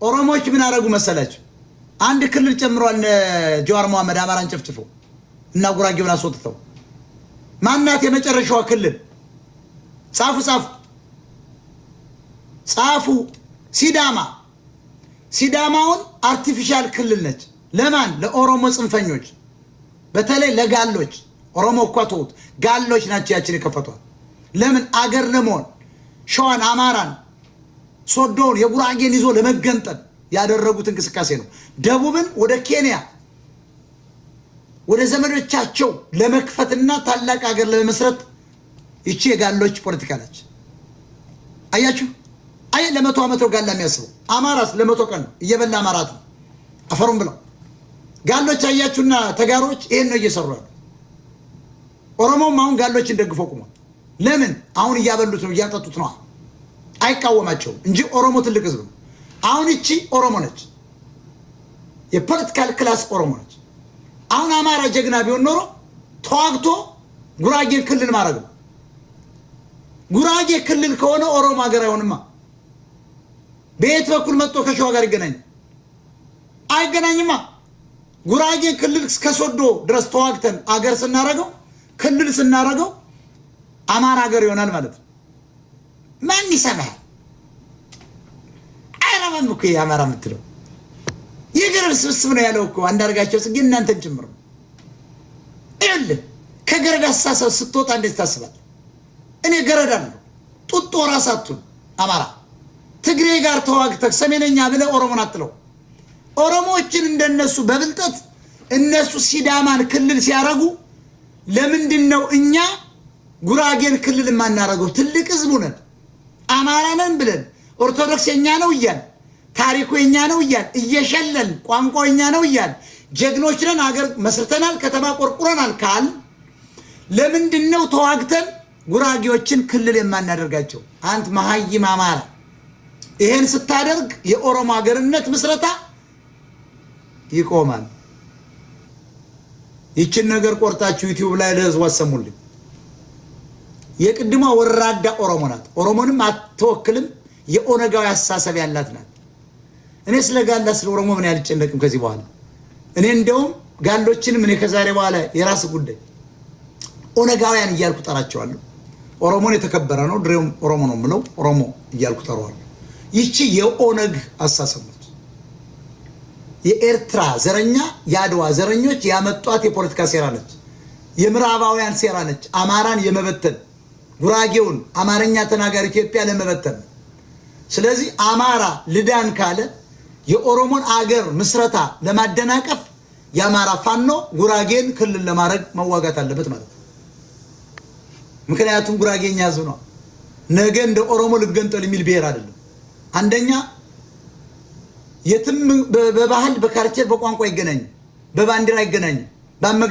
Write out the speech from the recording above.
ኦሮሞዎች ምን አረጉ መሰላችሁ? አንድ ክልል ጨምሯል ጀዋር መሐመድ አማራን ጨፍጭፎ እና ጉራጌውን አስወጥተው። ማናት የመጨረሻዋ ክልል? ጻፉ ሲዳማ። ሲዳማውን አርቲፊሻል ክልል ነች። ለማን? ለኦሮሞ ጽንፈኞች፣ በተለይ ለጋሎች። ኦሮሞ እኮ ተውት፣ ጋሎች ናቸው ያችን የከፈቷል። ለምን? አገር ለመሆን ሸዋን፣ አማራን፣ ሶዶውን፣ የጉራጌን ይዞ ለመገንጠል ያደረጉት እንቅስቃሴ ነው። ደቡብን ወደ ኬንያ ወደ ዘመዶቻቸው ለመክፈትና ታላቅ ሀገር ለመመስረት ይቺ የጋሎች ፖለቲካ ነች። አያችሁ? አይ ለመቶ ዓመት ጋላ የሚያስበው አማራስ ለመቶ ቀን ነው እየበላ አማራት ነው አፈሩን ብለው። ጋሎች አያችሁና ተጋሮች ይሄን ነው እየሰሩ ያለው። ኦሮሞም አሁን ጋሎችን ደግፎ ቆሟል። ለምን? አሁን እያበሉት ነው፣ እያጠጡት ነው። አይቃወማቸውም እንጂ ኦሮሞ ትልቅ ህዝብ ነው። አሁን እቺ ኦሮሞ ነች፣ የፖለቲካል ክላስ ኦሮሞ ነች። አሁን አማራ ጀግና ቢሆን ኖሮ ተዋግቶ ጉራጌን ክልል ማድረግ ነው። ጉራጌ ክልል ከሆነ ኦሮሞ ሀገር አይሆንማ። በየት በኩል መጥቶ ከሸዋ ጋር ይገናኝ? አይገናኝማ። ጉራጌን ክልል እስከ ሶዶ ድረስ ተዋግተን አገር ስናረገው፣ ክልል ስናረገው አማራ ሀገር ይሆናል ማለት ነው። ማን ይሰማል? አይራማም እኮ የአማራ የምትለው የገረድ ስብስብ ነው ያለው እኮ አንዳርጋቸው ጽጌ እናንተን ጭምር ነው። ይኸውልህ ከገረድ አስተሳሰብ ስትወጣ እንዴት ታስባለህ? እኔ ገረድ አለሁ ጡጦ ራሳቱን አማራ ትግሬ ጋር ተዋግተህ ሰሜነኛ ብለህ ኦሮሞን አትለው። ኦሮሞዎችን እንደነሱ በብልጠት እነሱ ሲዳማን ክልል ሲያረጉ ለምንድን ነው እኛ ጉራጌን ክልል የማናረገው? ትልቅ ህዝቡ ነን፣ አማራ ነን ብለን ኦርቶዶክስ የኛ ነው እያል፣ ታሪኩ የኛ ነው እያል እየሸለል፣ ቋንቋው የኛ ነው እያል ጀግኖች ነን፣ ሀገር መስርተናል፣ ከተማ ቆርቁረናል ካል ለምንድን ነው ተዋግተን ጉራጌዎችን ክልል የማናደርጋቸው? አንተ መሀይም አማራ ይሄን ስታደርግ የኦሮሞ ሀገርነት ምስረታ ይቆማል። ይችን ነገር ቆርጣችሁ ዩቲዩብ ላይ ለህዝብ አሰሙልኝ። የቅድሟ ወራዳ ኦሮሞ ናት። ኦሮሞንም አትወክልም። የኦነጋዊ አስተሳሰብ ያላት ናት። እኔ ስለ ጋላ ስለ ኦሮሞ ምን ያልጨነቅም ከዚህ በኋላ። እኔ እንደውም ጋሎችንም እኔ ከዛሬ በኋላ የራስ ጉዳይ ኦነጋውያን እያልኩ ጠራቸዋለሁ። ኦሮሞን የተከበረ ነው፣ ድሬም ኦሮሞ ነው የምለው፣ ኦሮሞ እያልኩ ጠራዋለሁ። ይቺ የኦነግ አስተሳሰብ ነች። የኤርትራ ዘረኛ የአድዋ ዘረኞች ያመጧት የፖለቲካ ሴራ ነች። የምዕራባውያን ሴራ ነች። አማራን የመበተን ጉራጌውን አማርኛ ተናጋሪ ኢትዮጵያ ለመበተን። ስለዚህ አማራ ልዳን ካለ የኦሮሞን አገር ምስረታ ለማደናቀፍ የአማራ ፋኖ ጉራጌን ክልል ለማድረግ መዋጋት አለበት ማለት ነው። ምክንያቱም ጉራጌኛ ህዝብ ነው። ነገ እንደ ኦሮሞ ልገንጠል የሚል ብሔር አይደለም። አንደኛ የትም በባህል በካልቸር በቋንቋ ይገናኝ፣ በባንዲራ ይገናኝ፣ በአመጋ